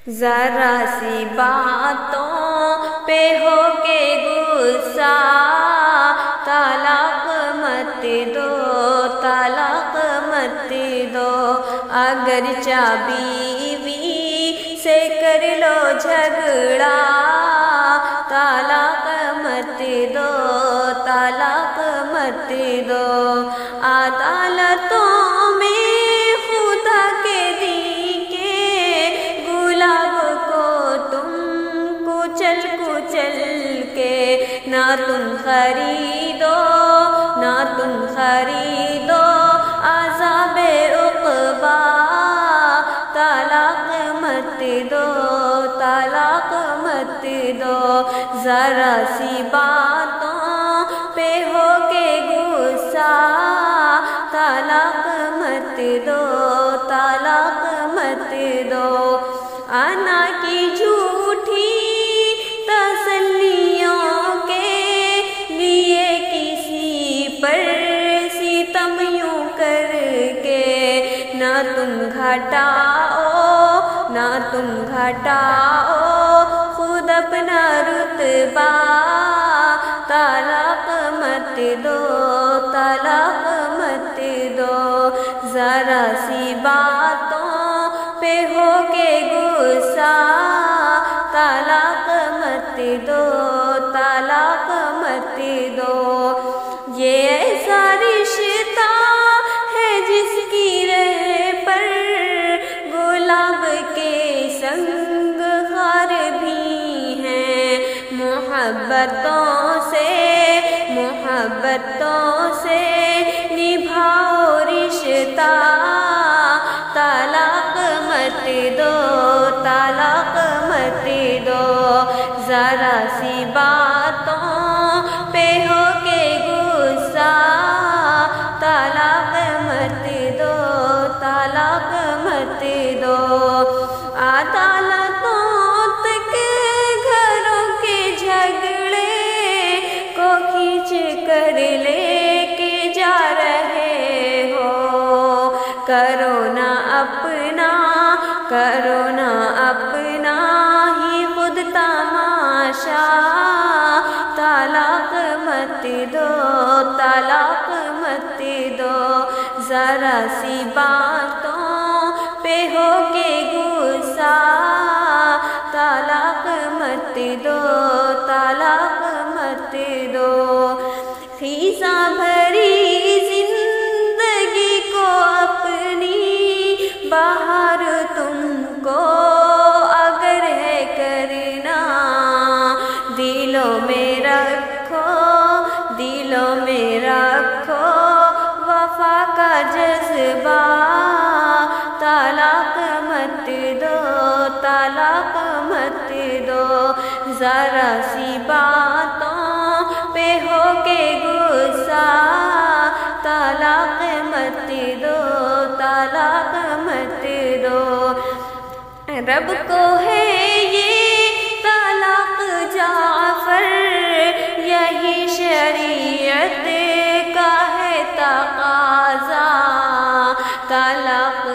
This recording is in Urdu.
ذرا سی باتوں پہ ہو کے غصہ، طلاق مت دو، طلاق مت دو، اگرچہ بیوی سے کر لو جھگڑا، طلاق مت دو، طلاق مت دو، عدالتوں میں خدا کے دی کے گلاب کو تم کچل کچل کے، نہ تم خریدو، نہ تم خریدو عذاب عقبہ، طلاق مت دو، طلاق مت دو، ذرا سی باتوں پہ ہو کے غصہ، طلاق مت دو، طلاق مت دو، انا کی جھوٹی تسلیوں کے لیے کسی پر ستم یوں کر کے، نہ تم گھٹاؤ، نہ تم گھٹاؤ خود اپنا رتبہ، طلاق مت دو، طلاق مت دو، ذرا سی باتوں پہ ہو کے غصہ، طلاق مت دو، طلاق مت دو، یہ ایسا رشتہ ہے جس کی رہ پر گلاب کے سنگ خار بھی ہیں، محبتوں سے نبھاؤ رشتہ، طلاق مت دو، طلاق مت دو، ذرا سی باتوں پہ ہو کے غصہ، طلاق مت دو، طلاق مت دو، عدالتوں تک گھروں کے جھگڑے کو کھینچ کر لے کے جا رہے ہو، کرو نہ اپنا ہی خود تماشا، طلاق مت دو، طلاق مت دو، ذرا سی باتوں پہ ہو کے غصہ، طلاق مت دو، طلاق مت دو، خیزاں بھری زندگی کو اپنی بہار تم کو اگر ہے کرنا، دلوں میں رکھو وفا کا جذبہ، طلاق مت دو، طلاق مت دو، ذرا سی باتوں پہ ہو کے غصہ، طلاق مت دو، طلاق مت دو، رب کو ہے یہ طلاق جعفر، یہی شریعت کا ہے تقاضا، طلاق